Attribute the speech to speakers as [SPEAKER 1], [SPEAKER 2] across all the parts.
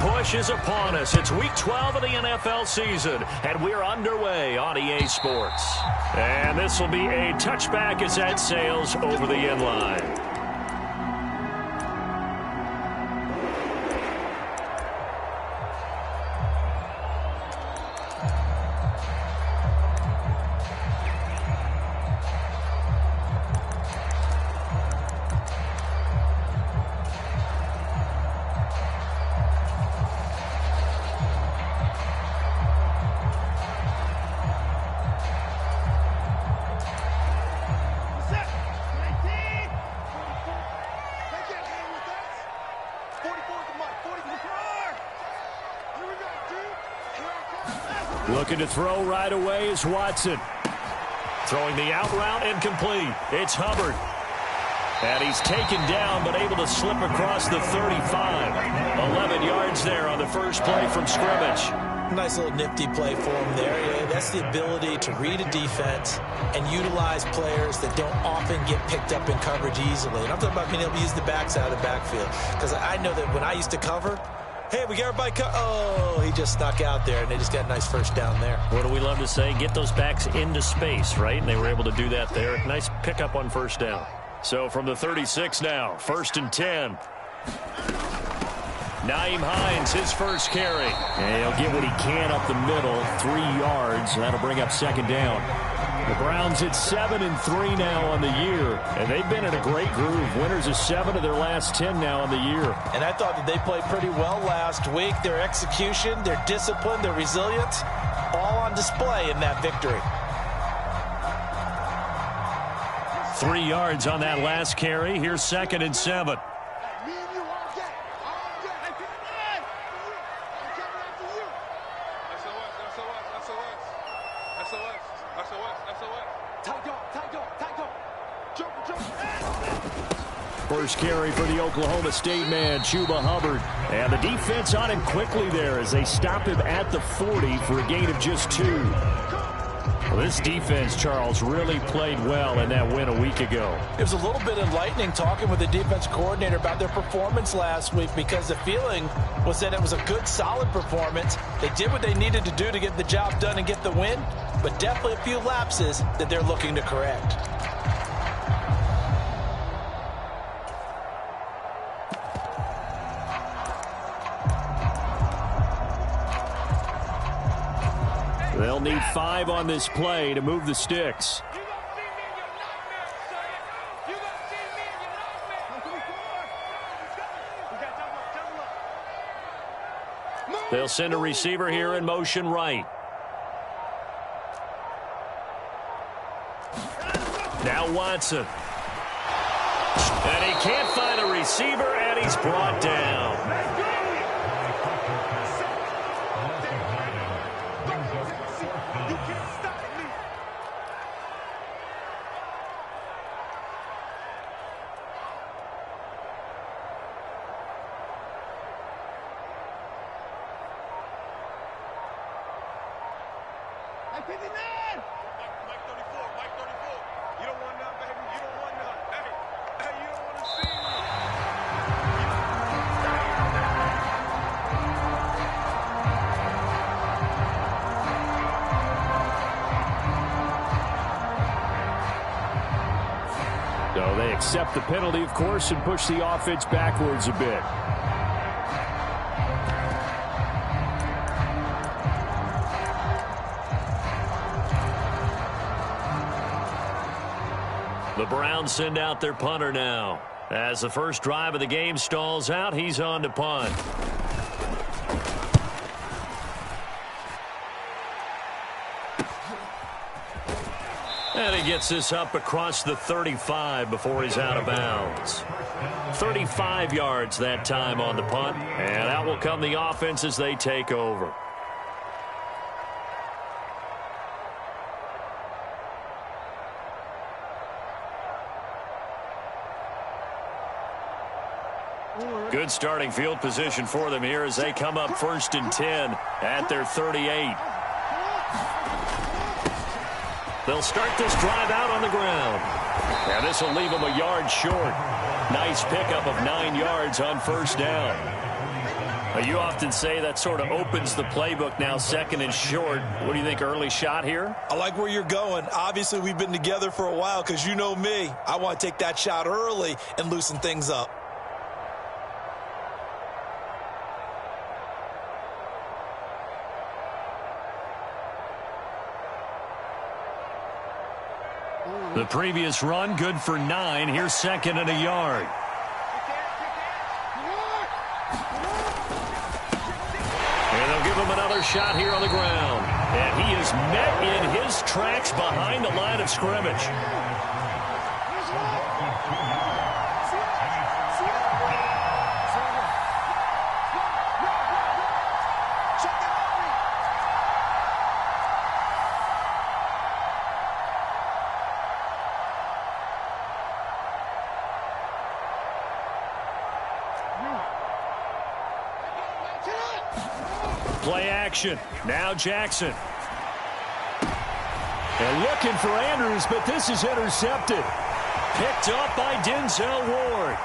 [SPEAKER 1] push is upon us. It's Week 12 of the NFL season, and we're underway on EA Sports. And this will be a touchback as that sails over the end line. Looking to throw right away is Watson. Throwing the out route incomplete. It's Hubbard. And he's taken down but able to slip across the 35. 11 yards there on the first play from scrimmage.
[SPEAKER 2] Nice little nifty play for him there. Yeah, that's the ability to read a defense and utilize players that don't often get picked up in coverage easily. And I'm talking about being able to use the backs out of the backfield. Because I know that when I used to cover, hey, we got everybody oh, he just snuck out there, and they just got a nice first down there.
[SPEAKER 1] What do we love to say? Get those backs into space, right? And they were able to do that there. Nice pickup on first down. So from the 36 now, 1st and 10. Nyheim Hines, his first carry. And he'll get what he can up the middle, 3 yards. That'll bring up 2nd down. The Browns at 7-3 now on the year, and they've been in a great groove. Winners of 7 of their last 10 now on the year.
[SPEAKER 2] And I thought that they played pretty well last week. Their execution, their discipline, their resilience, all on display in that victory.
[SPEAKER 1] 3 yards on that last carry. Here's 2nd and 7. First carry for the Oklahoma State man, Chuba Hubbard. And the defense on him quickly there as they stop him at the 40 for a gain of just 2. Well, this defense, Charles, really played well in that win a week ago.
[SPEAKER 2] It was a little bit enlightening talking with the defense coordinator about their performance last week, because the feeling was that it was a good, solid performance. They did what they needed to do to get the job done and get the win, but definitely a few lapses that they're looking to correct.
[SPEAKER 1] They'll need 5 on this play to move the sticks. They'll send a receiver here in motion right. Now Watson. And he can't find a receiver, and he's brought down. So they accept the penalty, of course, and push the offense backwards a bit. The Browns send out their punter now. As the first drive of the game stalls out, he's on to punt. And he gets this up across the 35 before he's out of bounds. 35 yards that time on the punt, and out will come the offense as they take over. Good starting field position for them here as they come up 1st and 10 at their 38. They'll start this drive out on the ground. And this will leave them a yard short. Nice pickup of 9 yards on 1st down. You often say that sort of opens the playbook now, second and short. What do you think, early shot here?
[SPEAKER 2] I like where you're going. Obviously, we've been together for a while because you know me. I want to take that shot early and loosen things up.
[SPEAKER 1] The previous run, good for 9. Here's second and a yard. And they'll give him another shot here on the ground. And he is met in his tracks behind the line of scrimmage. Play action. Now Jackson. And looking for Andrews, but this is intercepted. Picked up by Denzel Ward.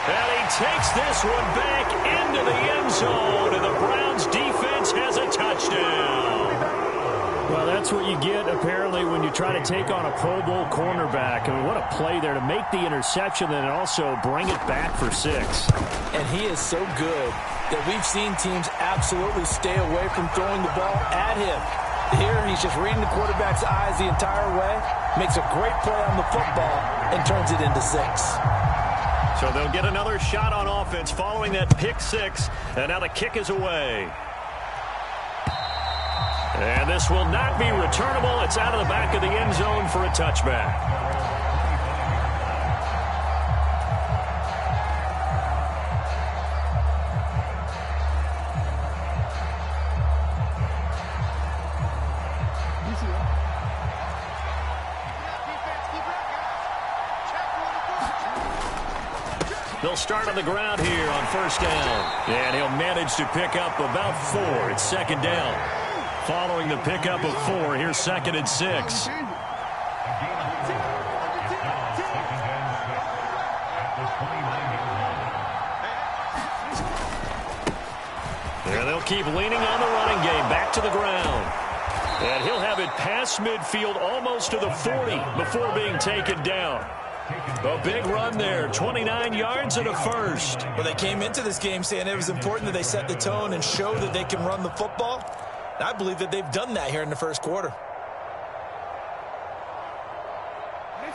[SPEAKER 1] And he takes this one back into the end zone, and the Browns defense has a touchdown. Well, that's what you get, apparently, when you try to take on a Pro Bowl cornerback. I mean, what a play there to make the interception and also bring it back for 6.
[SPEAKER 2] And he is so good that we've seen teams absolutely stay away from throwing the ball at him. Here, he's just reading the quarterback's eyes the entire way, makes a great play on the football, and turns it into 6.
[SPEAKER 1] So they'll get another shot on offense following that pick 6, and now the kick is away. And this will not be returnable. It's out of the back of the end zone for a touchback. They'll start on the ground here on first down. And he'll manage to pick up about 4. It's second down. Following the pickup of 4, here's second and 6. And they'll keep leaning on the running game. Back to the ground. And he'll have it past midfield almost to the 40 before being taken down. A big run there, 29 yards and a first.
[SPEAKER 2] Well, they came into this game saying it was important that they set the tone and show that they can run the football. I believe that they've done that here in the first quarter.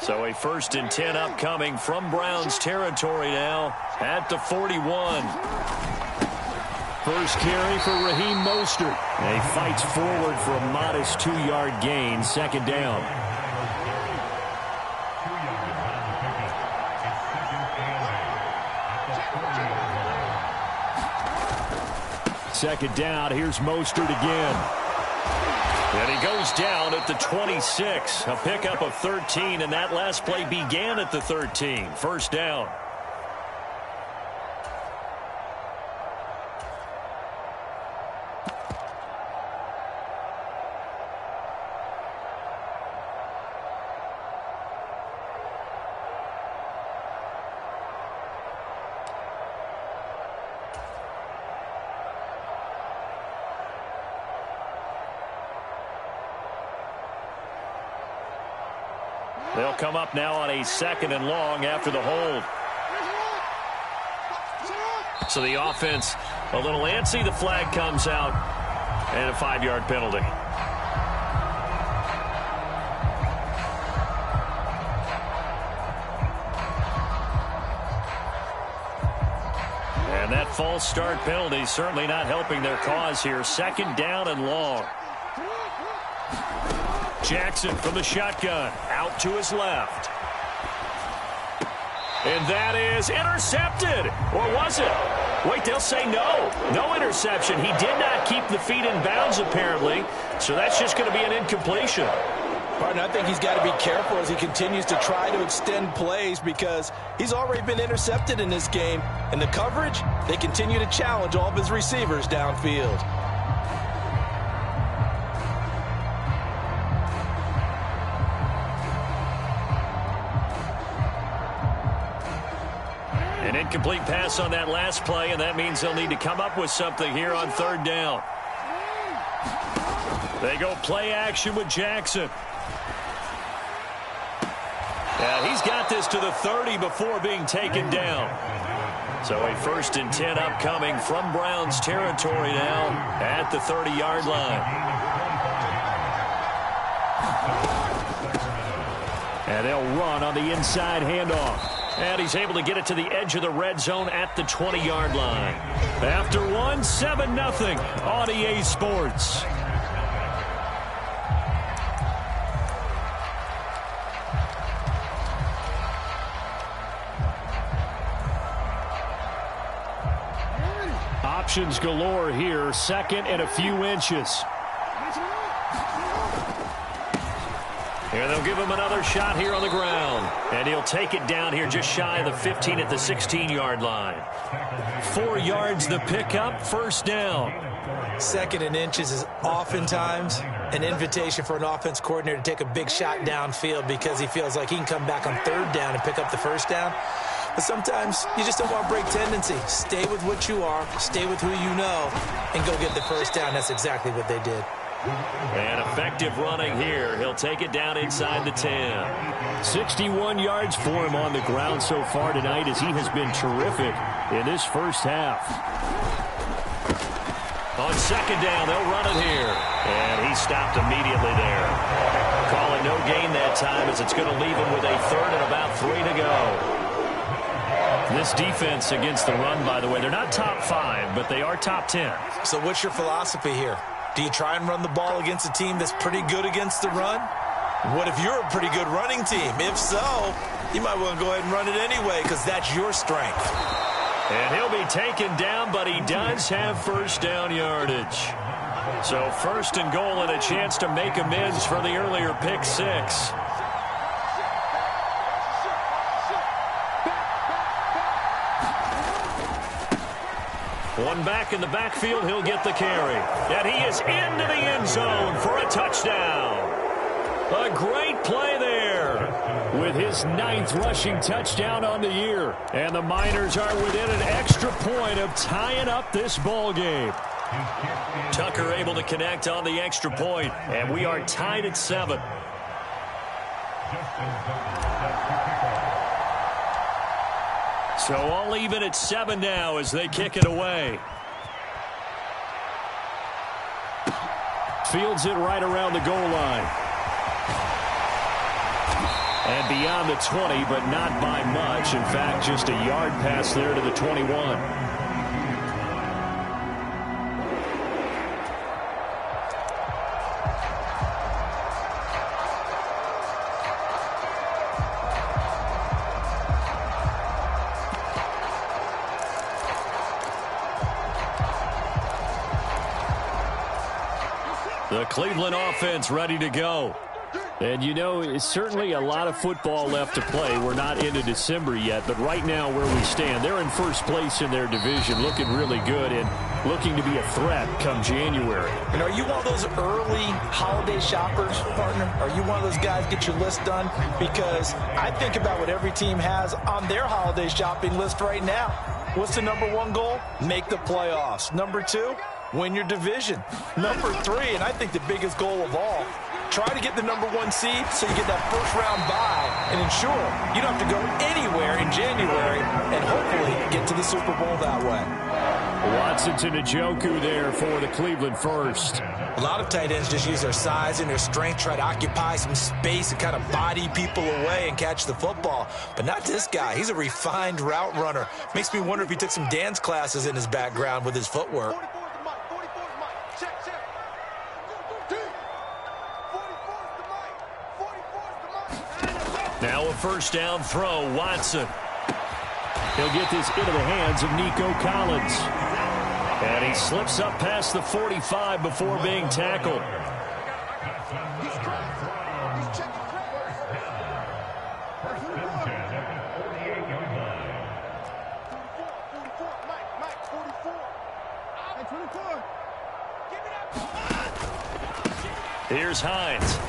[SPEAKER 1] So a 1st and 10 upcoming from Browns territory now at the 41. First carry for Raheem Mostert. And he fights forward for a modest 2-yard gain, second down. Second down, here's Mostert again. And he goes down at the 26. A pickup of 13, and that last play began at the 13. First down. They'll come up now on a 2nd and long after the hold. So the offense a little antsy. The flag comes out and a 5-yard penalty. And that false start penalty certainly not helping their cause here. Second down and long. Jackson from the shotgun, out to his left. And that is intercepted. Or was it? Wait, they'll say no. No interception. He did not keep the feet in bounds, apparently. So that's just going to be an incompletion.
[SPEAKER 2] Partner, I think he's got to be careful as he continues to try to extend plays because he's already been intercepted in this game. And the coverage, they continue to challenge all of his receivers downfield.
[SPEAKER 1] An incomplete pass on that last play, and that means they'll need to come up with something here on third down. They go play action with Jackson. Yeah, he's got this to the 30 before being taken down. So a 1st and 10 upcoming from Browns territory now at the 30-yard line. And they'll run on the inside handoff. And he's able to get it to the edge of the red zone at the 20-yard line. After one, 7-0 on EA Sports. Options galore here. 2nd and a few inches. Here they'll give him another shot here on the ground. And he'll take it down here just shy of the 15 at the 16-yard line. 4 yards the pickup, 1st down.
[SPEAKER 2] 2nd and inches is oftentimes an invitation for an offense coordinator to take a big shot downfield because he feels like he can come back on 3rd down and pick up the 1st down. But sometimes you just don't want to break tendency. Stay with what you are, stay with who you know, and go get the 1st down. That's exactly what they did.
[SPEAKER 1] And effective running here. He'll take it down inside the 10. 61 yards for him on the ground so far tonight as he has been terrific in this first half. On 2nd down, they'll run it here. And he stopped immediately there. Calling no gain that time as it's going to leave him with a 3rd and about 3 to go. This defense against the run, by the way, they're not top 5, but they are top 10.
[SPEAKER 2] So what's your philosophy here? Do you try and run the ball against a team that's pretty good against the run? What if you're a pretty good running team? If so, you might want to go ahead and run it anyway because that's your strength.
[SPEAKER 1] And he'll be taken down, but he does have 1st down yardage. So 1st and goal and a chance to make amends for the earlier pick 6. One back in the backfield, he'll get the carry. And he is into the end zone for a touchdown. A great play there with his 9th rushing touchdown on the year. And the Miners are within an extra point of tying up this ball game. Tucker able to connect on the extra point, and we are tied at 7. So all even at 7 now as they kick it away. Fields it right around the goal line. And beyond the 20, but not by much. In fact, just a yard pass there to the 21. The Cleveland offense ready to go. And, you know, it's certainly a lot of football left to play. We're not into December yet, but right now where we stand, they're in 1st place in their division, looking really good and looking to be a threat come January.
[SPEAKER 2] And are you one of those early holiday shoppers, partner? Are you one of those guys get your list done? Because I think about what every team has on their holiday shopping list right now. What's the #1 goal? Make the playoffs. #2, win your division. #3, and I think the biggest goal of all, try to get the #1 seed so you get that 1st-round bye and ensure you don't have to go anywhere in January and hopefully get to the Super Bowl that way.
[SPEAKER 1] Watson to Njoku there for the Cleveland first.
[SPEAKER 2] A lot of tight ends just use their size and their strength, try to occupy some space and kind of body people away and catch the football. But not this guy. He's a refined route runner. Makes me wonder if he took some dance classes in his background with his footwork.
[SPEAKER 1] Now a 1st down throw, Watson. He'll get this into the hands of Nico Collins. And he slips up past the 45 before being tackled. Here's Hines.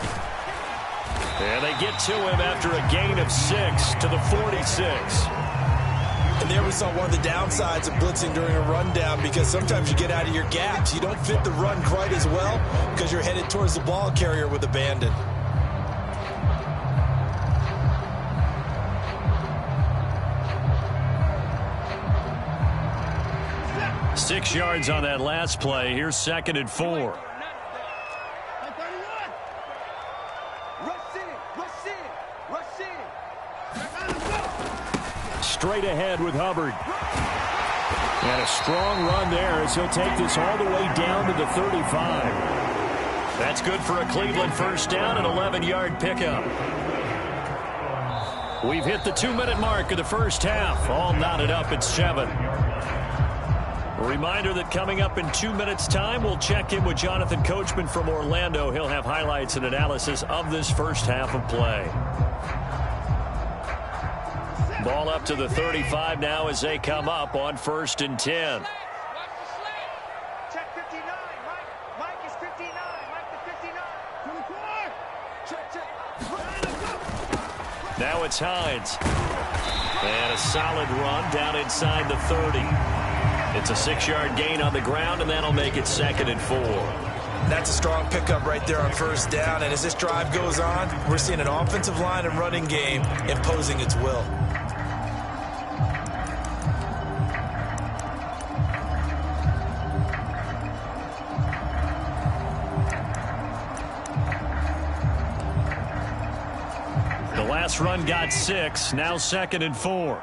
[SPEAKER 1] And they get to him after a gain of 6 to the 46.
[SPEAKER 2] And there we saw one of the downsides of blitzing during a rundown, because sometimes you get out of your gaps. You don't fit the run quite as well because you're headed towards the ball carrier with abandon.
[SPEAKER 1] Six yards on that last play. Here's 2nd and 4. Straight ahead with Hubbard. And a strong run there as he'll take this all the way down to the 35. That's good for a Cleveland first down, an 11-yard pickup. We've hit the 2-minute mark of the first half. All knotted up at 7. A reminder that coming up in 2 minutes' time, we'll check in with Jonathan Coachman from Orlando. He'll have highlights and analysis of this first half of play. Ball up to the 35 now as they come up on 1st and 10.
[SPEAKER 3] Check 59. Mike is 59. Mike the 59. Check.
[SPEAKER 1] Now it's Hines. And a solid run down inside the 30. It's a 6-yard gain on the ground, and that'll make it 2nd and 4.
[SPEAKER 2] That's a strong pickup right there on first down. And as this drive goes on, we're seeing an offensive line and running game imposing its will.
[SPEAKER 1] The last run got 6. Now 2nd and 4.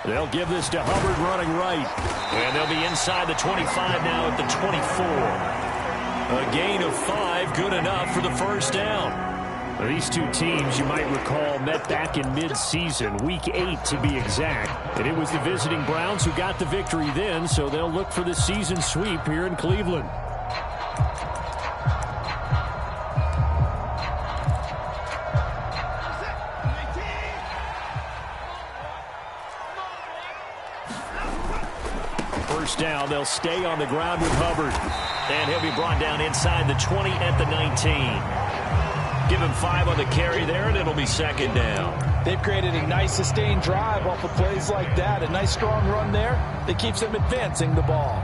[SPEAKER 1] They'll give this to Hubbard running right. And they'll be inside the 25 now at the 24. A gain of 5, good enough for the first down. Well, these two teams, you might recall, met back in mid-season, week 8 to be exact. And it was the visiting Browns who got the victory then, so they'll look for the season sweep here in Cleveland. First down, they'll stay on the ground with Hubbard. And he'll be brought down inside the 20 at the 19. Give him 5 on the carry there, and it'll be 2nd down.
[SPEAKER 2] They've created a nice sustained drive off of plays like that. A nice strong run there that keeps them advancing the ball.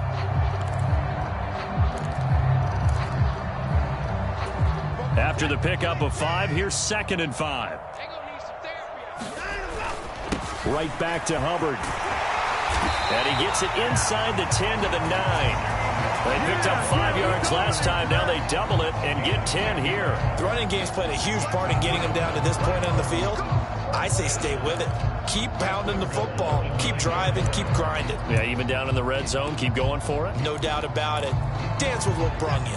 [SPEAKER 1] After the pickup of 5, here's 2nd and 5. Right back to Hubbard. And he gets it inside the 10 to the 9. They picked up 5 yards last time. Now they double it and get 10 here.
[SPEAKER 2] The running game's played a huge part in getting them down to this point on the field. I say stay with it. Keep pounding the football. Keep driving. Keep grinding.
[SPEAKER 1] Yeah, even down in the red zone, keep going for it.
[SPEAKER 2] No doubt about it. Dance with what brung you.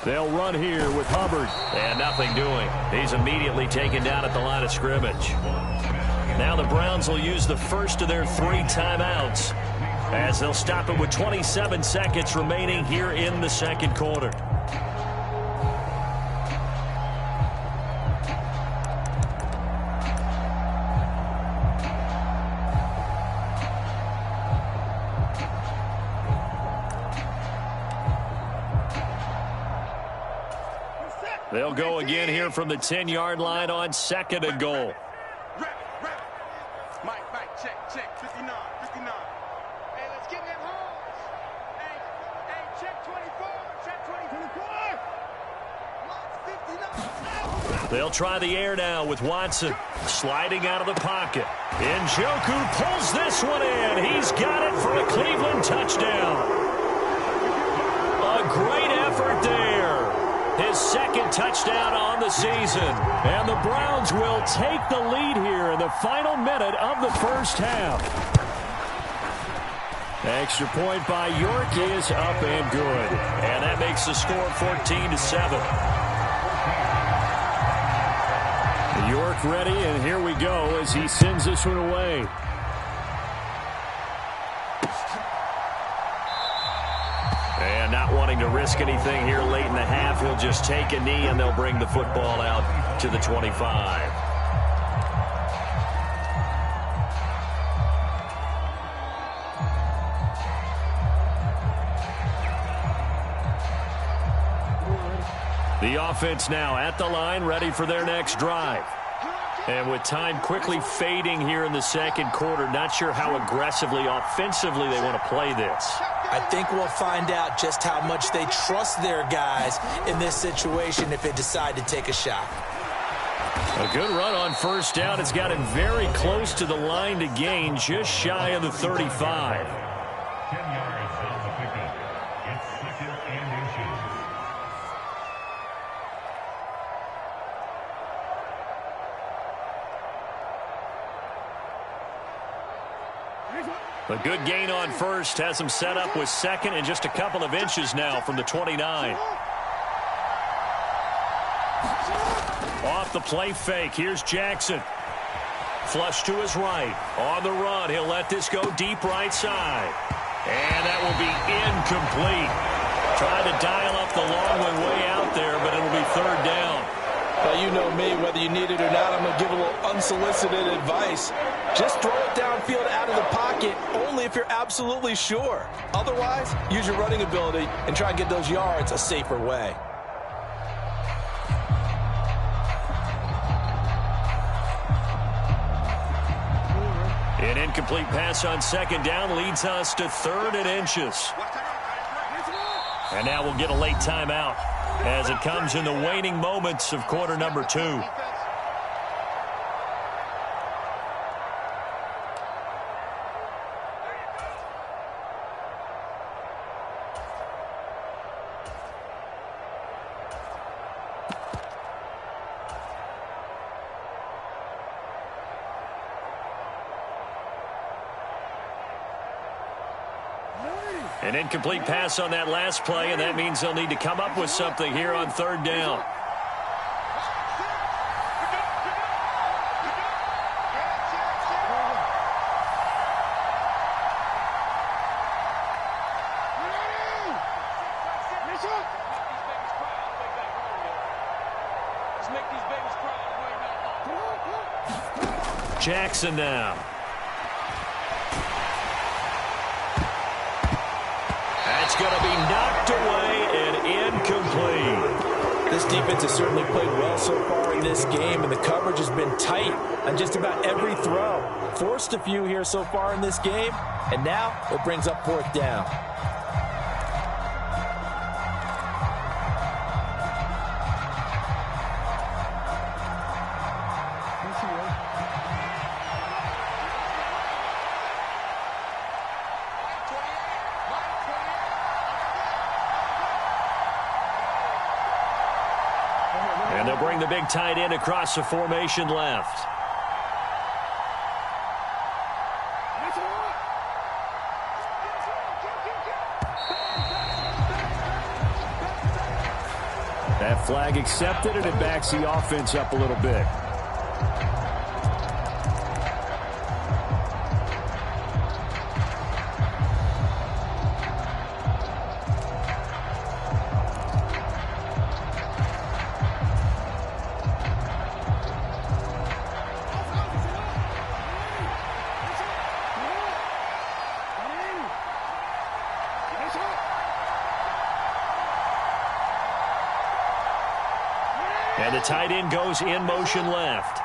[SPEAKER 1] They'll run here with Hubbard. And nothing doing. He's immediately taken down at the line of scrimmage. Now the Browns will use the first of their 3 timeouts as they'll stop it with 27 seconds remaining here in the second quarter. They'll go again here from the 10-yard line on 2nd and goal.
[SPEAKER 3] Mike, check, 59. Hey, let's get them holes. Hey, check 24. 59.
[SPEAKER 1] They'll try the air now with Watson sliding out of the pocket. Njoku pulls this one in. He's got it for a Cleveland touchdown. A great effort there. His 2nd touchdown on the season. And the Browns will take the lead here in the final minute of the first half. Extra point by York is up and good. And that makes the score 14-7. York ready, and here we go as he sends this one away. And not wanting to risk anything here late in the half, he'll just take a knee, and they'll bring the football out to the 25. The offense now at the line, ready for their next drive. And with time quickly fading here in the second quarter, not sure how aggressively, offensively they want to play this.
[SPEAKER 2] I think we'll find out just how much they trust their guys in this situation if they decide to take a shot.
[SPEAKER 1] A good run on first down. It's got him very close to the line to gain, just shy of the 35.
[SPEAKER 4] 10 yards on the pickup. It's 2nd and inches.
[SPEAKER 1] A good gain on first has him set up with second and just a couple of inches now from the 29. Off the play fake. Here's Jackson. Flush to his right. On the run. He'll let this go deep right side. And that will be incomplete. Trying to dial up the long one way out there, but it'll be third down.
[SPEAKER 2] Well, you know me, whether you need it or not, I'm going to give a little unsolicited advice. Just throw it downfield out of the pocket, only if you're absolutely sure. Otherwise, use your running ability and try and get those yards a safer way.
[SPEAKER 1] An incomplete pass on second down leads us to 3rd and inches. And now we'll get a late timeout as it comes in the waning moments of quarter number 2. An incomplete pass on that last play, and that means they'll need to come up with something here on 3rd down. Jackson now. That's going to be knocked away and incomplete.
[SPEAKER 2] This defense has certainly played well so far in this game, and the coverage has been tight on just about every throw. Forced a few here so far in this game, and now it brings up 4th down.
[SPEAKER 1] And they'll bring the big tight end across the formation left. That flag accepted, and it backs the offense up a little bit. And the tight end goes in motion left.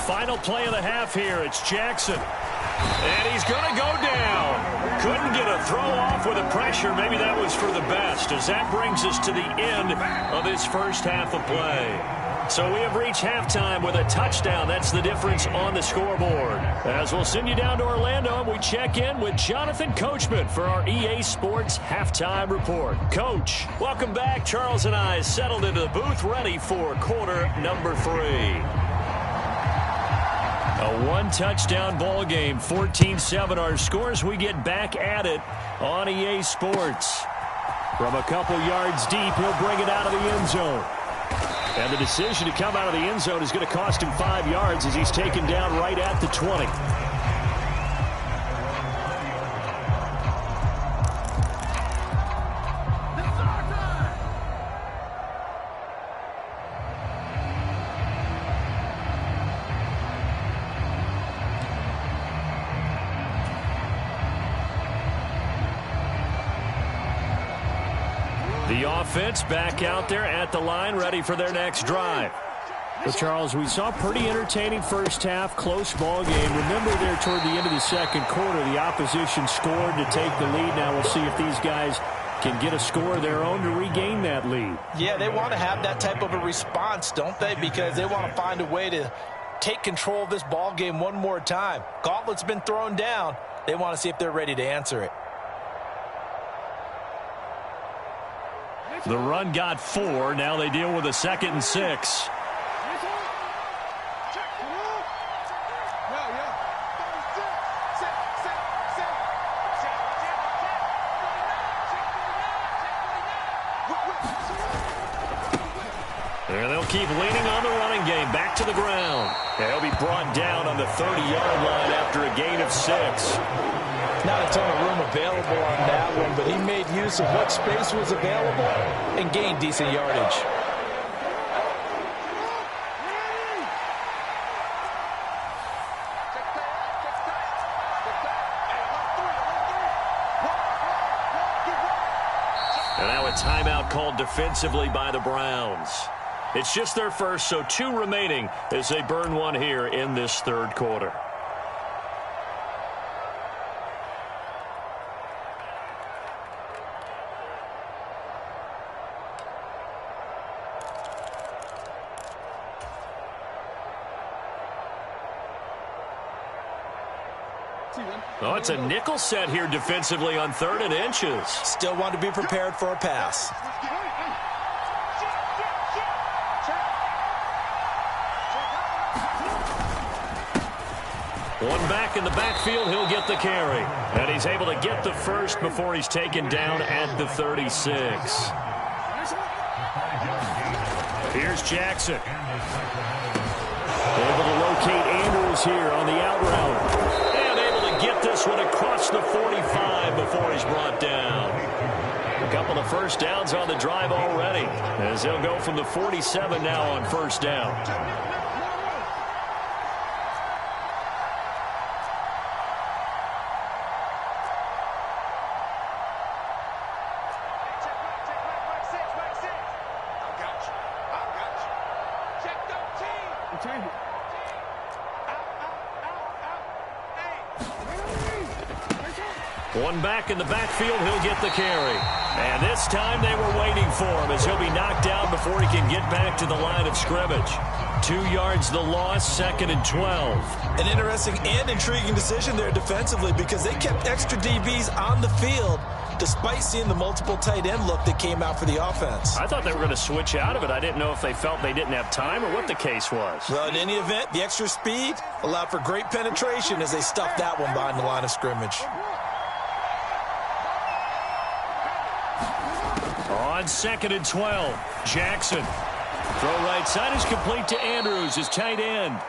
[SPEAKER 1] Final play of the half here. It's Jackson. And he's going to go down. Couldn't get a throw off with the pressure. Maybe that was for the best, as that brings us to the end of this first half of play. So we have reached halftime with a touchdown. That's the difference on the scoreboard. As we'll send you down to Orlando, we check in with Jonathan Coachman for our EA Sports Halftime Report. Coach, welcome back. Charles and I settled into the booth ready for quarter number 3. A one-touchdown ball game, 14-7 our scores. We get back at it on EA Sports. From a couple yards deep, he'll bring it out of the end zone. And the decision to come out of the end zone is going to cost him 5 yards as he's taken down right at the 20. The offense back out there at the line, ready for their next drive. Well, Charles, we saw a pretty entertaining first half, close ball game. Remember there toward the end of the second quarter, the opposition scored to take the lead. Now we'll see if these guys can get a score of their own to regain that lead.
[SPEAKER 2] Yeah, they want to have that type of a response, don't they? Because they want to find a way to take control of this ball game one more time. Gauntlet's been thrown down. They want to see if they're ready to answer it.
[SPEAKER 1] The run got 4. Now they deal with a 2nd and 6. There they'll keep leaning on the running game. Back to the ground. They'll be brought down on the 30-yard line after a gain of 6.
[SPEAKER 2] Not a ton of room available on that one, but he made use of what space was available and gained decent yardage.
[SPEAKER 1] And now a timeout called defensively by the Browns. It's just their first, so 2 remaining as they burn one here in this third quarter. Oh, it's a nickel set here defensively on 3rd and inches.
[SPEAKER 2] Still want to be prepared for a pass.
[SPEAKER 1] One back in the backfield, he'll get the carry. And he's able to get the first before he's taken down at the 36. Here's Jackson. Able to locate Andrews here on the out route. And able to get this one across the 45 before he's brought down. A couple of first downs on the drive already, as they'll go from the 47 now on first down. One back in the backfield, he'll get the carry. And this time they were waiting for him as he'll be knocked down before he can get back to the line of scrimmage. 2 yards the loss, 2nd and 12.
[SPEAKER 2] An interesting and intriguing decision there defensively because they kept extra DBs on the field despite seeing the multiple tight end look that came out for the offense.
[SPEAKER 1] I thought they were going to switch out of it. I didn't know if they felt they didn't have time or what the case was.
[SPEAKER 2] Well, in any event, the extra speed allowed for great penetration as they stuffed that one behind the line of scrimmage.
[SPEAKER 1] On 2nd and 12, Jackson. Throw right side is complete to Andrews, his tight end.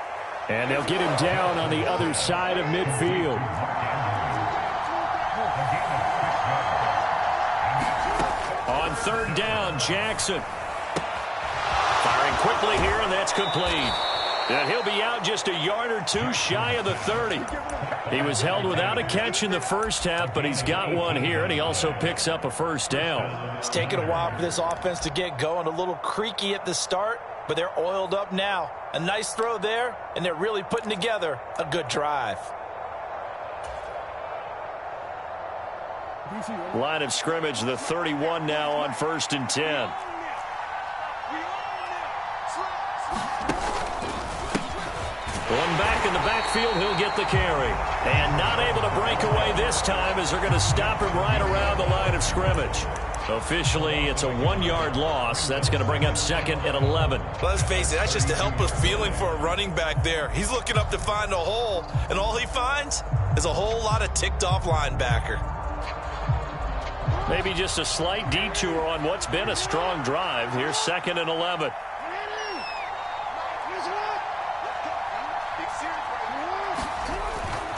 [SPEAKER 1] And they'll get him down on the other side of midfield. On 3rd down, Jackson. Firing quickly here, and that's complete. And he'll be out just a yard or 2 shy of the 30. He was held without a catch in the first half, but he's got one here, and he also picks up a first down.
[SPEAKER 2] It's taken a while for this offense to get going. A little creaky at the start, but they're oiled up now. A nice throw there, and they're really putting together a good drive.
[SPEAKER 1] Line of scrimmage, the 31 now on 1st and 10. One back in the backfield, he'll get the carry. And not able to break away this time as they're going to stop him right around the line of scrimmage. Officially, it's a 1-yard loss. That's going to bring up 2nd and 11.
[SPEAKER 2] Let's face it, that's just a helpless feeling for a running back there. He's looking up to find a hole, and all he finds is a whole lot of ticked-off linebacker.
[SPEAKER 1] Maybe just a slight detour on what's been a strong drive. Here's 2nd and 11.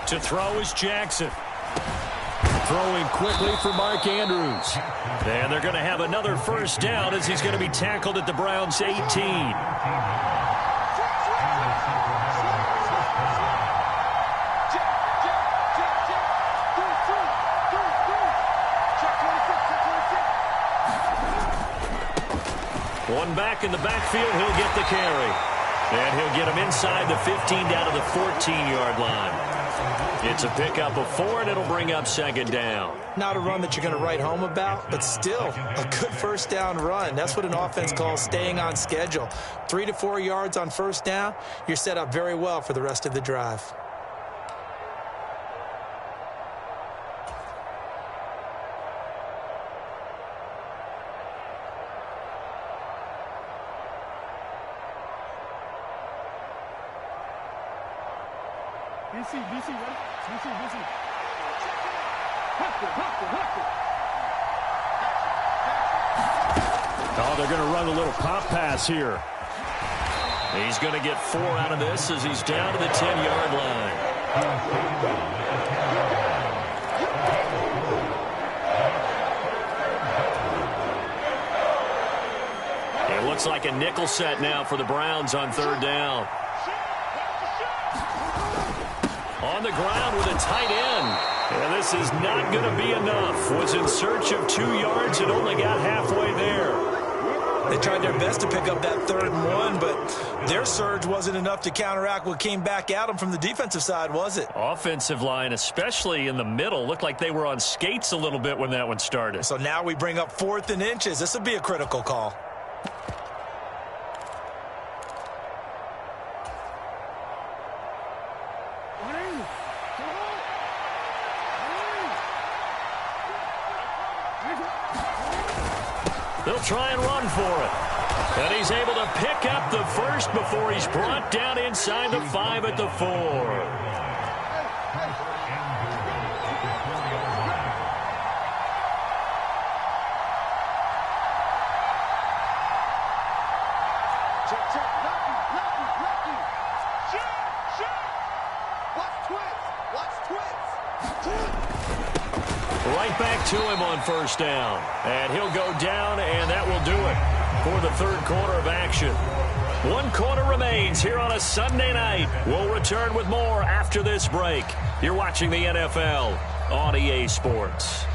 [SPEAKER 1] To throw is Jackson. Throwing quickly for Mark Andrews. And they're going to have another first down as he's going to be tackled at the Browns' 18. One back in the backfield, he'll get the carry. And he'll get him inside the 15 down to the 14-yard line. It's a pickup of 4, and it'll bring up second down.
[SPEAKER 2] Not a run that you're going to write home about, but still a good first down run. That's what an offense calls staying on schedule. 3 to 4 yards on first down, you're set up very well for the rest of the drive.
[SPEAKER 3] BC, ready? BC.
[SPEAKER 1] Oh, they're going to run a little pop pass here. He's going to get 4 out of this as he's down to the 10-yard line. It looks like a nickel set now for the Browns on third down. On the ground with a tight end. And this is not going to be enough. Was in search of 2 yards and only got halfway there.
[SPEAKER 2] They tried their best to pick up that 3rd and 1, but their surge wasn't enough to counteract what came back at them from the defensive side, was it?
[SPEAKER 1] Offensive line, especially in the middle, looked like they were on skates a little bit when that one started.
[SPEAKER 2] So now we bring up 4th and inches. This will be a critical call.
[SPEAKER 1] They'll try and run for it. And he's able to pick up the first before he's brought down inside the 5 at the 4.
[SPEAKER 3] Check. Lucky. Shot. Watch twins.
[SPEAKER 1] Right back to him on first down. And he'll go down, and that will do it for the 3rd quarter of action. 1 quarter remains here on a Sunday night. We'll return with more after this break. You're watching the NFL on EA Sports.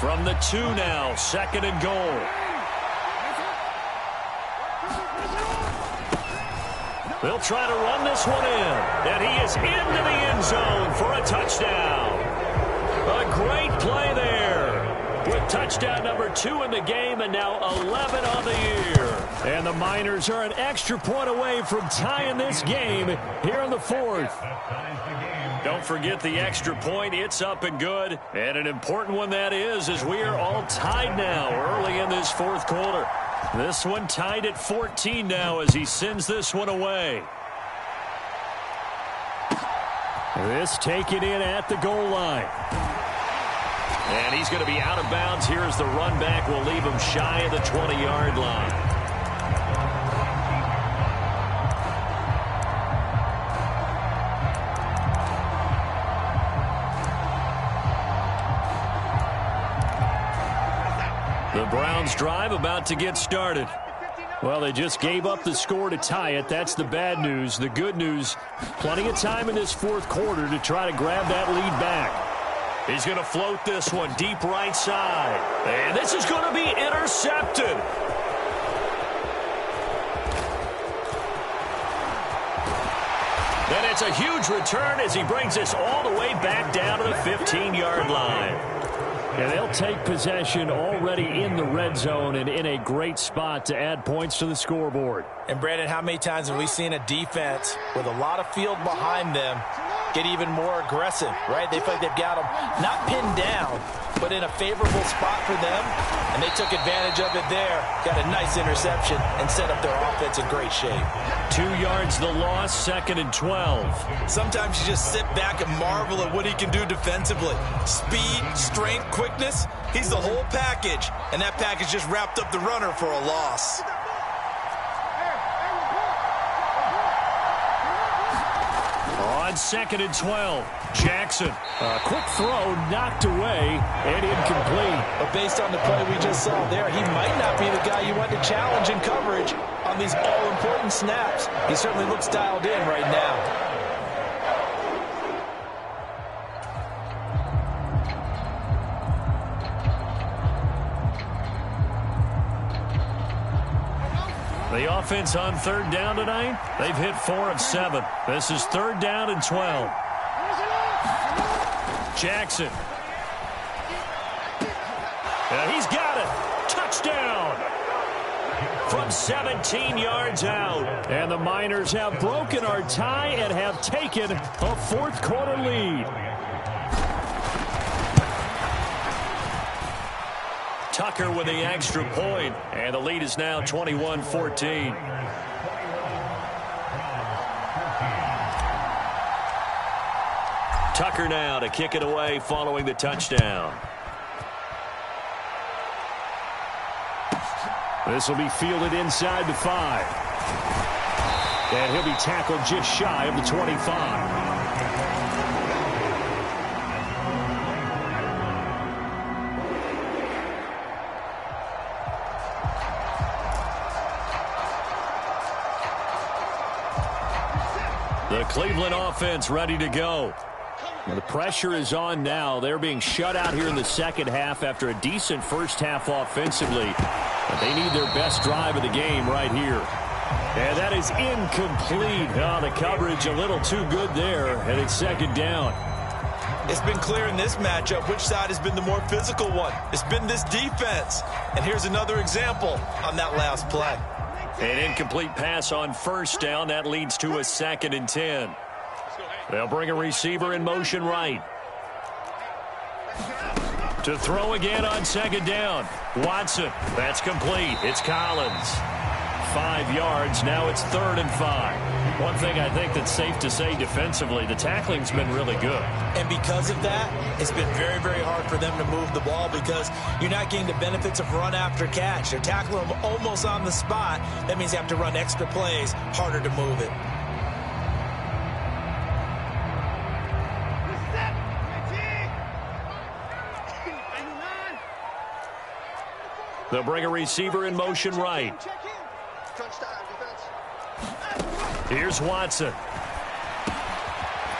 [SPEAKER 1] From the 2 now, 2nd and goal. They'll try to run this one in, and he is into the end zone for a touchdown. A great play there with touchdown number 2 in the game, and now 11 on the year. And the Miners are an extra point away from tying this game here in the 4th. Don't forget the extra point. It's up and good, and an important one that is, as we are all tied now early in this 4th quarter. This one tied at 14 now as he sends this one away. This taken in at the goal line. And he's going to be out of bounds here as the run back will leave him shy of the 20-yard line. The Browns drive about to get started. Well, they just gave up the score to tie it. That's the bad news. The good news, plenty of time in this 4th quarter to try to grab that lead back. He's going to float this one deep right side. And this is going to be intercepted. Then it's a huge return as he brings this all the way back down to the 15-yard line. And they'll take possession already in the red zone and in a great spot to add points to the scoreboard.
[SPEAKER 2] And, Brandon, how many times have we seen a defense with a lot of field behind them get even more aggressive, right? They feel like they've got them not pinned down, but in a favorable spot for them, and they took advantage of it there. Got a nice interception and set up their offense in great shape.
[SPEAKER 1] 2 yards the loss, 2nd and 12.
[SPEAKER 2] Sometimes you just sit back and marvel at what he can do defensively. Speed, strength, quickness, he's the whole package, and that package just wrapped up the runner for a loss.
[SPEAKER 1] On 2nd and 12. Jackson, a quick throw knocked away and incomplete.
[SPEAKER 2] But based on the play we just saw there, he might not be the guy you want to challenge in coverage on these all-important snaps. He certainly looks dialed in right now.
[SPEAKER 1] The offense on 3rd down tonight, they've hit 4 of 7. This is 3rd down and 12. Jackson. He's got it. Touchdown. From 17 yards out. And the Miners have broken our tie and have taken a 4th quarter lead. Tucker with the extra point, and the lead is now 21-14. Tucker now to kick it away following the touchdown. This will be fielded inside the 5. And he'll be tackled just shy of the 25. The Cleveland offense ready to go. Well, the pressure is on now. They're being shut out here in the second half after a decent first half offensively. But they need their best drive of the game right here. And that is incomplete. Oh, the coverage a little too good there, and it's 2nd down.
[SPEAKER 2] It's been clear in this matchup which side has been the more physical one. It's been this defense. And here's another example on that last play.
[SPEAKER 1] An incomplete pass on 1st down. That leads to a 2nd and 10. They'll bring a receiver in motion right. To throw again on 2nd down. Watson. That's complete. It's Collins. 5 yards. Now it's 3rd and 5. One thing I think that's safe to say defensively, the tackling's been really good.
[SPEAKER 2] And because of that, it's been very, very hard for them to move the ball because you're not getting the benefits of run after catch. They're tackling them almost on the spot. That means you have to run extra plays, harder to move it.
[SPEAKER 1] They'll bring a receiver in motion right. Here's Watson.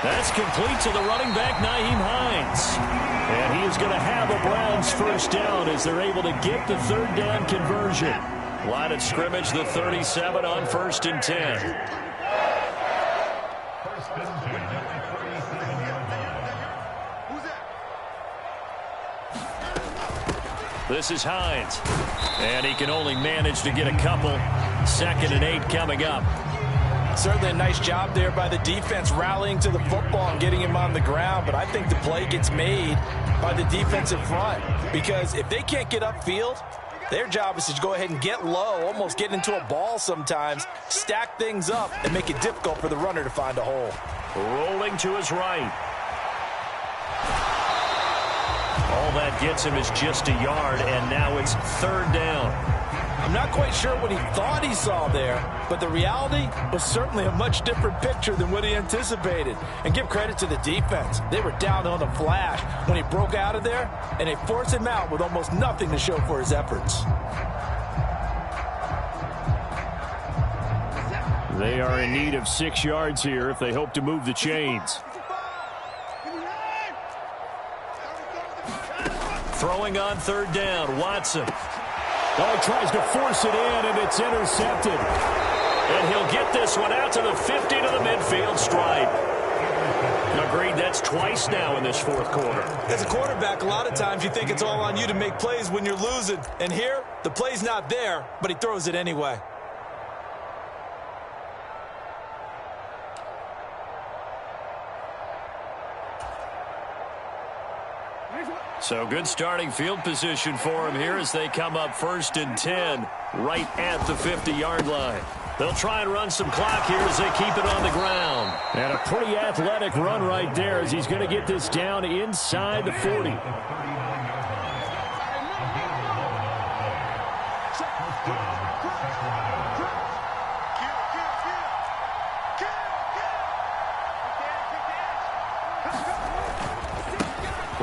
[SPEAKER 1] That's complete to the running back, Nyheim Hines. And he is going to have a Browns 1st down as they're able to get the 3rd down conversion. Line of scrimmage, the 37 on 1st and 10. This is Hines. And he can only manage to get a couple. 2nd and 8 coming up.
[SPEAKER 2] Certainly a nice job there by the defense rallying to the football and getting him on the ground. But I think the play gets made by the defensive front. Because if they can't get upfield, their job is to go ahead and get low, almost get into a ball sometimes, stack things up, and make it difficult for the runner to find a hole.
[SPEAKER 1] Rolling to his right. All that gets him is just a yard, and now it's 3rd down.
[SPEAKER 2] I'm not quite sure what he thought he saw there, but the reality was certainly a much different picture than what he anticipated. And give credit to the defense. They were down on a flash when he broke out of there, and they forced him out with almost nothing to show for his efforts.
[SPEAKER 1] They are in need of 6 yards here if they hope to move the chains. Throwing on 3rd down, Watson. Oh, he tries to force it in, and it's intercepted. And he'll get this one out to the 50 to the midfield stripe. Agreed, that's twice now in this 4th quarter.
[SPEAKER 2] As a quarterback, a lot of times you think it's all on you to make plays when you're losing. And here, the play's not there, but he throws it anyway.
[SPEAKER 1] So good starting field position for him here as they come up 1st and 10 right at the 50-yard line. They'll try and run some clock here as they keep it on the ground. And a pretty athletic run right there as he's going to get this down inside the 40.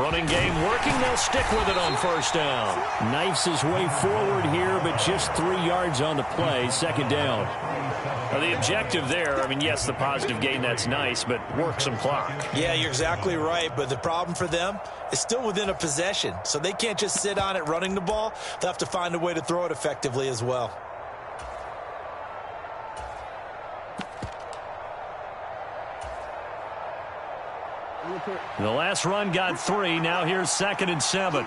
[SPEAKER 1] Running game working. They'll stick with it on first down. Knifes his way forward here, but just 3 yards on the play. Second down. Well, the objective there, I mean, yes, the positive gain, that's nice, but work some clock.
[SPEAKER 2] Yeah, you're exactly right, but the problem for them is still within a possession, so they can't just sit on it running the ball. They'll have to find a way to throw it effectively as well.
[SPEAKER 1] The last run got 3. Now here's 2nd and 7.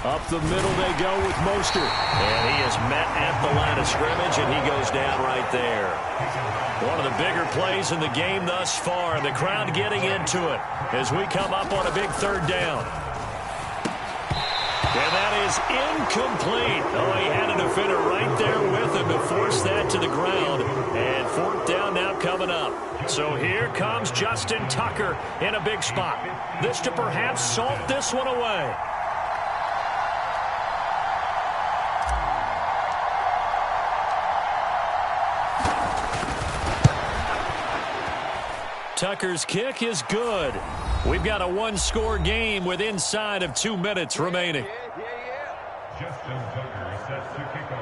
[SPEAKER 1] Up the middle they go with Mostert. And he is met at the line of scrimmage, and he goes down right there. One of the bigger plays in the game thus far. The crowd getting into it as we come up on a big 3rd down. And that is incomplete. Oh, he had a defender right there with him to force that to the ground. And 4th down now coming up. So here comes Justin Tucker in a big spot. This to perhaps salt this one away. Tucker's kick is good. We've got a 1-score game with inside of 2 minutes remaining.
[SPEAKER 4] Justin Tucker sets to kick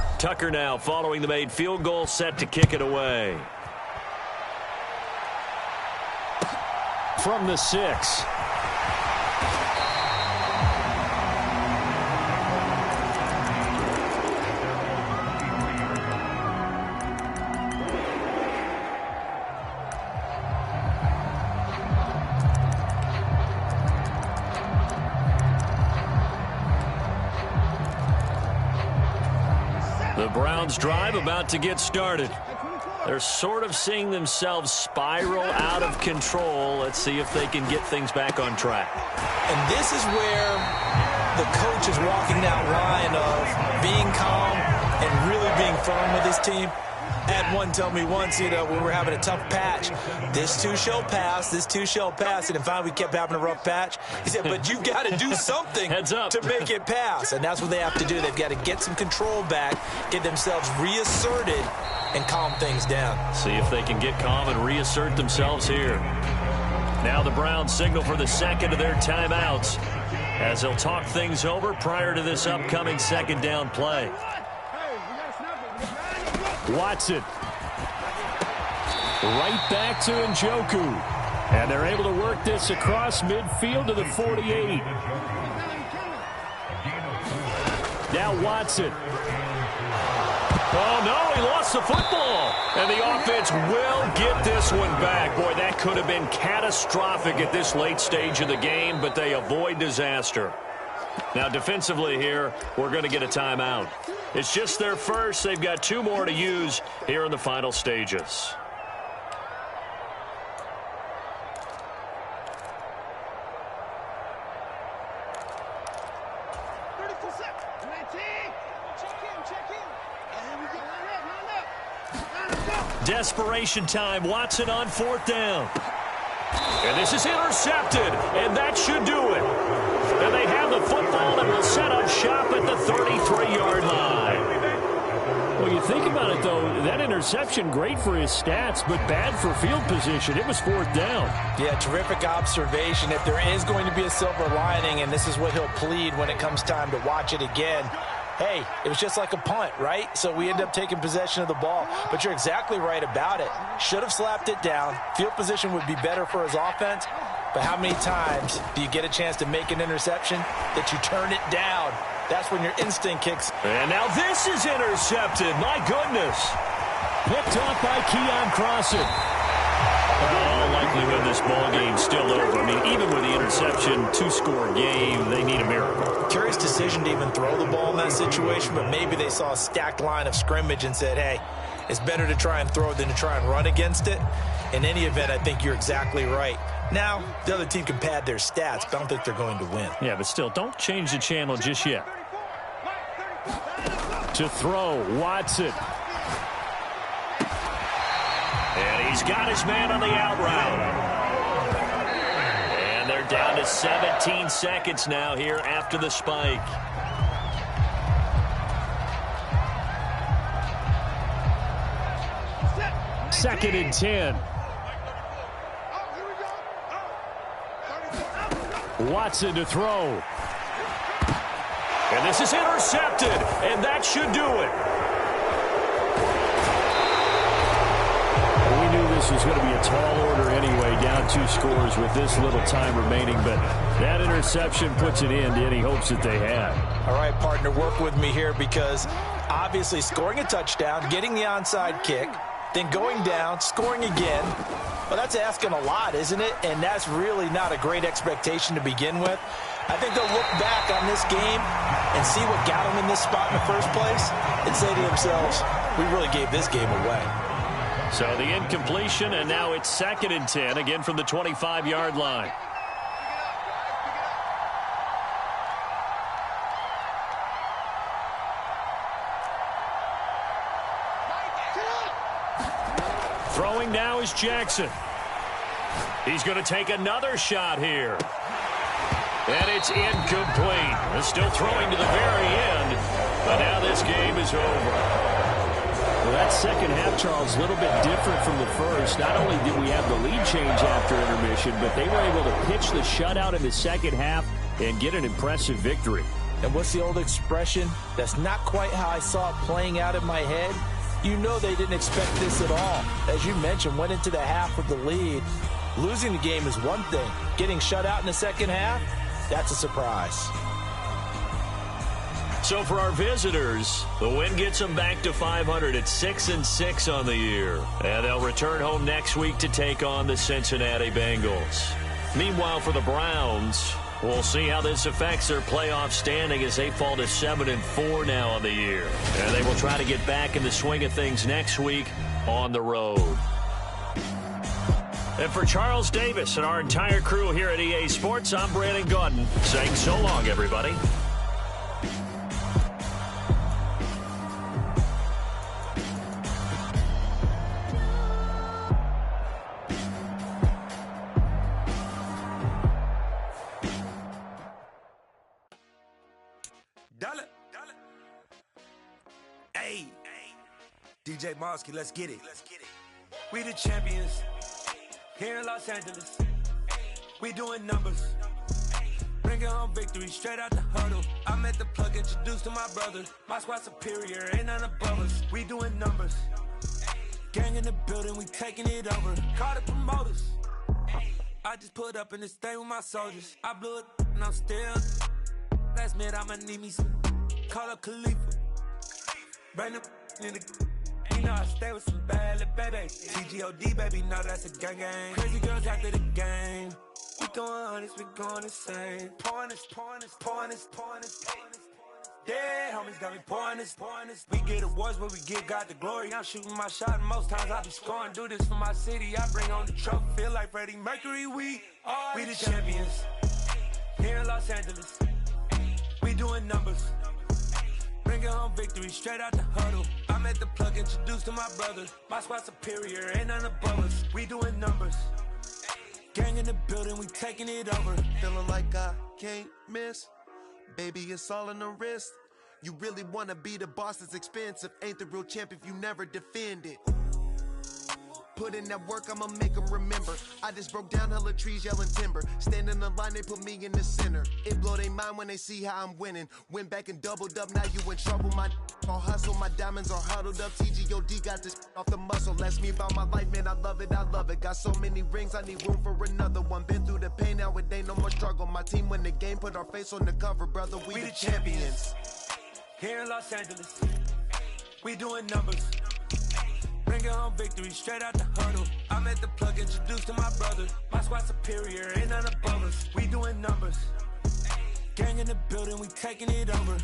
[SPEAKER 4] off.
[SPEAKER 1] Tucker now following the made field goal, set to kick it away. From the 6. The Browns drive about to get started. They're sort of seeing themselves spiral out of control. Let's see if they can get things back on track.
[SPEAKER 2] And this is where the coach is walking that line of being calm and really being firm with his team. I had one tell me once, when we were having a tough patch, this too shall pass, this too shall pass. And then finally we kept having a rough patch. He said, but you've got to do something to make it pass. And that's what they have to do. They've got to get some control back, get themselves reasserted, and calm things down.
[SPEAKER 1] See if they can get calm and reassert themselves here. Now the Browns signal for the 2nd of their timeouts as they'll talk things over prior to this upcoming 2nd down play. Watson. Right back to Njoku. And they're able to work this across midfield to the 48. Now Watson. Oh, no, he lost the football. And the offense will get this one back. Boy, that could have been catastrophic at this late stage of the game, but they avoid disaster. Now, defensively here, we're going to get a timeout. It's just their first. They've got 2 more to use here in the final stages. Desperation time. Watson on 4th down. And this is intercepted, and that should do it. And they have the football and will set up shop at the 33-yard line. Well, you think about it, though, that interception, great for his stats, but bad for field position. It was 4th down. Yeah, terrific observation. If there is going to be a silver lining, and this is what he'll plead when it comes time to watch it again, hey, it was just like a punt, right? So we end up taking possession of the ball. But you're exactly right about it. Should have slapped it down. Field position would be better for his offense. But how many times do you get a chance to make an interception that you turn it down? That's when your instinct kicks. And now this is intercepted. My goodness. Picked off by Keon Crossan. All likelihood this ball game's still over. I mean, even with the interception, 2-score game, they need a miracle. Curious decision to even throw the ball in that situation, but maybe they saw a stacked line of scrimmage and said, hey, it's better to try and throw than to try and run against it. In any event, I think you're exactly right. Now, the other team can pad their stats, but I don't think they're going to win. Yeah, but still, don't change the channel just yet. To throw, Watson. And he's got his man on the out route. And they're down to 17 seconds now here after the spike. 2nd and 10. Watson to throw. And this is intercepted, and that should do it. We knew this was going to be a tall order anyway, down 2 scores with this little time remaining, but that interception puts an end to any hopes that they had.
[SPEAKER 2] All right, partner, work with me here because obviously scoring a touchdown, getting the onside kick, then going down, scoring again. Well, that's asking a lot, isn't it? And that's really not a great expectation to begin with. I think they'll look back on this game and see what got them in this spot in the first place and say to themselves, we really gave this game away.
[SPEAKER 1] So the incompletion, and now it's 2nd and 10, again from the 25-yard line. Throwing now is Jackson. He's going to take another shot here. And it's incomplete. They're still throwing to the very end, but now this game is over. Well, that second half, Charles, a little bit different from the first. Not only did we have the lead change after intermission, but they were able to pitch the shutout in the second half and get an impressive victory.
[SPEAKER 2] And what's the old expression? That's not quite how I saw it playing out in my head. You know they didn't expect this at all. As you mentioned, went into the half with the lead. Losing the game is one thing. Getting shut out in the second half, that's a surprise.
[SPEAKER 1] So for our visitors, the win gets them back to 500 at 6-6 on the year. And they'll return home next week to take on the Cincinnati Bengals. Meanwhile, for the Browns, we'll see how this affects their playoff standing as they fall to 7-4 now on the year. And they will try to get back in the swing of things next week on the road. And for Charles Davis and our entire crew here at EA Sports, I'm Brandon Gaudin saying so long, everybody.
[SPEAKER 5] Hey, DJ Mosky, let's get it. We the champions here in Los Angeles. We doing numbers. Bringing home victory straight out the huddle. I'm at the plug, introduced to my brother. My squad superior, ain't none above us. We doing numbers. Gang in the building, we taking it over. Call the promoters. I just put up in this thing with my soldiers. I blew it and I'm still. Last minute I'ma need me some. Call up Khalifa. Bring them in the. You know I stay with some bad little baby. TGOD baby, know that's a gang gang. Crazy girls after the game. We going honest, we going insane. Pouring this. Yeah, homies got me pouring this. We get awards, but we give God the glory. I'm shooting my shot, and most times I be scoring. Do this for my city, I bring on the trophy. Feel like Freddie Mercury, we the champions. Here in Los Angeles, we doing numbers. Bringing home victory straight out the huddle. I'm at the plug, introduced to my brother. My squad superior, ain't none above us. We doing numbers. Gang in the building, we taking it over.
[SPEAKER 6] Feeling like I can't miss. Baby, it's all in the wrist. You really wanna be the boss, that's expensive. Ain't the real champ if you never defend it. Put in that work, I'ma make them remember. I just broke down hella trees, yelling timber. Stand in the line, they put me in the center. It blow their mind when they see how I'm winning. Went back and doubled up, now you in trouble. My all hustle, my diamonds are huddled up. TGOD got this off the muscle. Ask me about my life, man, I love it. Got so many rings, I need room for another one. Been through the pain, now it ain't no more struggle. My team win the game, put our face on the cover, brother. We the champions.
[SPEAKER 5] Here in Los Angeles, we doing numbers. Bringing home victory straight out the huddle. I'm at the plug, introduced to my brother. My squad superior, ain't none above us. We doing numbers. Gang in the building, we taking it over.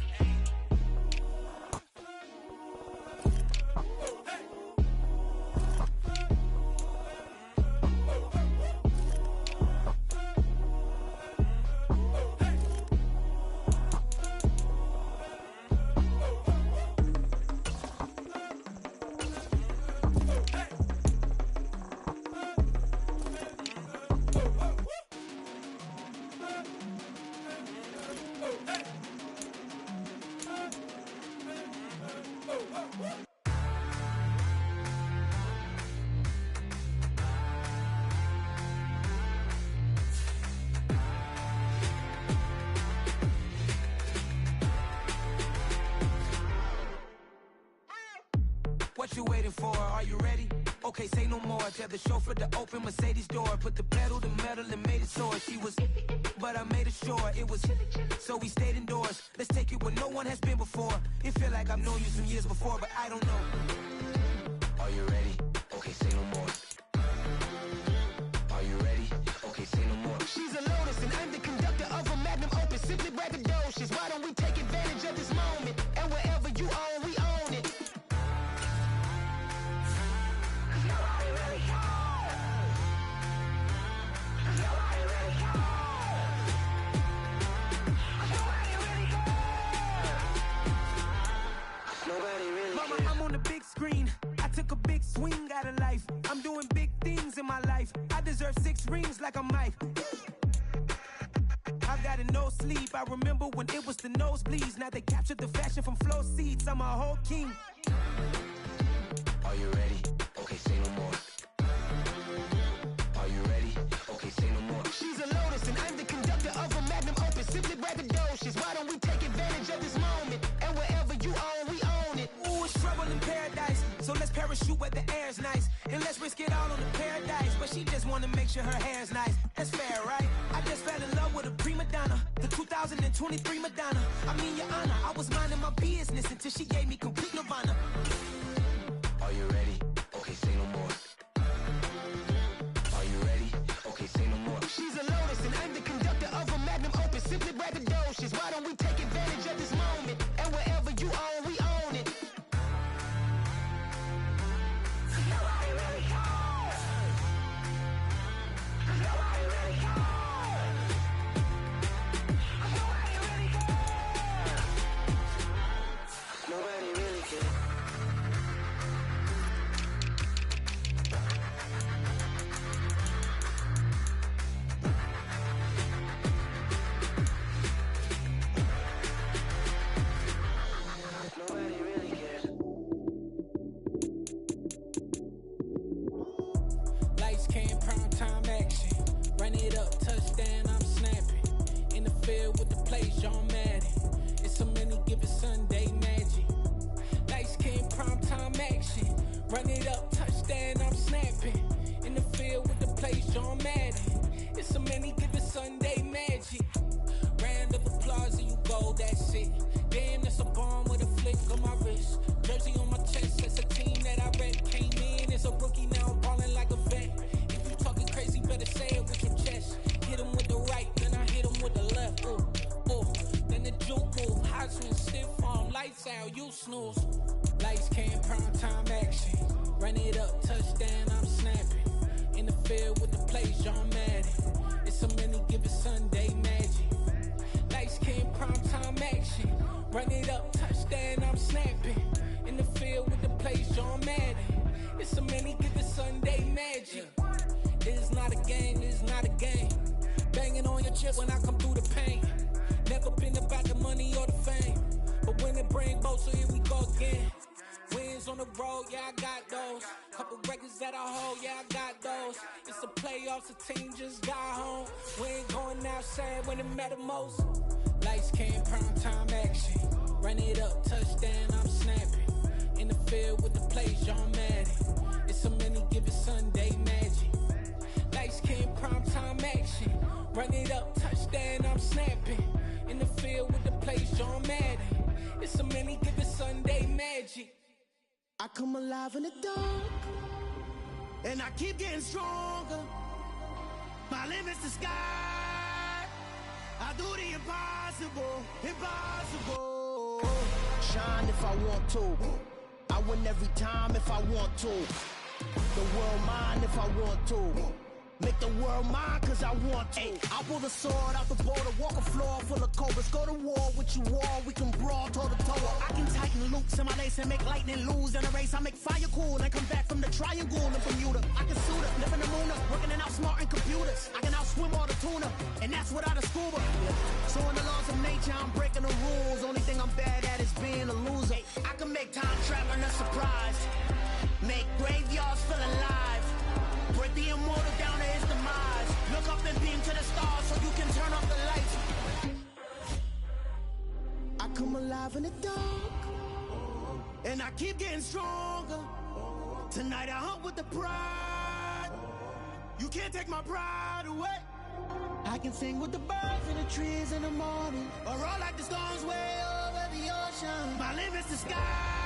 [SPEAKER 7] before. Are you ready? Okay, say no more. Tell the chauffeur to open Mercedes door. Put the pedal to metal and made it soar. She was, but I made it sure it was. So we stayed indoors. Let's take it where no one has been before. It feel like I've known you some years before, but I don't know.
[SPEAKER 5] Are you ready? Okay, say no more. Are you ready? Okay, say no more.
[SPEAKER 7] She's a Lotus and I'm the conductor of a magnum opus. Simply braggadocious. Why don't we take advantage of this moment? And wherever you own, we own it. Nobody really cares. Nobody really cares. Nobody really cares. Nobody really cares. Mama, I'm on the big screen. I took a big swing out of life. I'm doing big things in my life. I deserve 6 rings like a Mike. I've got no sleep. I remember when it was the nosebleeds. Now they captured the fashion from flow seats. I'm a whole king.
[SPEAKER 5] Are you ready? Okay, say no more. Are you ready? Okay, say no more.
[SPEAKER 7] She's a Lotus and I'm the conductor of a magnum opus. Simply braggadocious. Why don't we take advantage of this moment? And wherever you own, we own it. Ooh, it's trouble in paradise. So let's parachute where the air's nice. And let's risk it all on the paradise. But she just wanna make sure her hair's nice. That's fair, right? I just fell in love with a prima donna. The 2023 Madonna. I mean, your honor, I was minding my business until she gave me complete nirvana.
[SPEAKER 5] Are you ready? Okay, say no more. Are you ready? Okay, say no more.
[SPEAKER 7] She's a Lotus and I'm the conductor of a magnum opus. Simply braggadocious. Why don't we take advantage of this moment? And wherever you own, we own it. Nobody really cares. Nobody really cares. Nobody really cares. Nobody really cares. Nobody really cares.
[SPEAKER 8] Lights came, prime time action. Run it up, touchdown, I'm snapping. In the field with the play, John Madden. It's a many given Sunday magic. Lights came, prime time action. Run it up, touchdown, I'm snapping. In the field with the play, John Madden. It's a many given Sunday magic. Round of applause and you go, that's it. Damn, that's a bomb with a flick on my wrist. Jersey on my chest, that's a team that I rep. Came in as a rookie, now I'm ballin' like a vet. If you talking crazy, better say it with your chest. Hit him with the right, then I hit him with the left. Ooh, ooh. Then the juke move, high swing, stiff arm, lights out, you snooze. Lights came, prime time action. Run it up, touchdown, I'm snapping. In the field with the play, John Madden. It's a many given Sunday magic. Lights came, prime time action. Run it up, touchdown, I'm snapping. In the field with the plays, John Madden. It's a many given Sunday magic. It is not a game, it is not a game. Banging on your chip when I come through the pain. Never been about the money or the fame. But when it bring both, so here we go again. Wins on the road, yeah, I got those. Couple records that I hold, yeah, I got those. It's the playoffs, the team just got home. We ain't going outside when it matter most. Lights came, prime time action. Run it up, touchdown, I'm snapping. In the field with the plays, John Madden. It's a many given Sunday magic. Lights came, prime time action. Run it up, touchdown, I'm snapping. In the field with the plays, John Madden. It's a many given Sunday magic.
[SPEAKER 7] I come alive in the dark, and I keep getting stronger. My limit's the sky. I do the impossible, impossible. Shine if I want to. I win every time if I want to. The world mine if I want to. Make the world mine cause I want to. I pull the sword out the border, walk a floor full of cobras. Go to war with you all, we can brawl toe to toe. I can tighten loops in my lace and make lightning lose in a race. I make fire cool and come back from the triangle in Bermuda. I can suit up, live in the moon, working and outsmarting computers. I can outswim all the tuna, and that's without a scuba. So in the laws of nature, I'm breaking the rules. Only thing I'm bad at is being a loser. I can make time traveling a surprise. Make graveyards feel alive. Break the immortal down to his demise. Look up and beam to the stars so you can turn off the lights. I come alive in the dark, and I keep getting stronger. Tonight I hunt with the pride. You can't take my pride away. I can sing with the birds and the trees in the morning, or roll like the storms way over the ocean. My limit's the sky.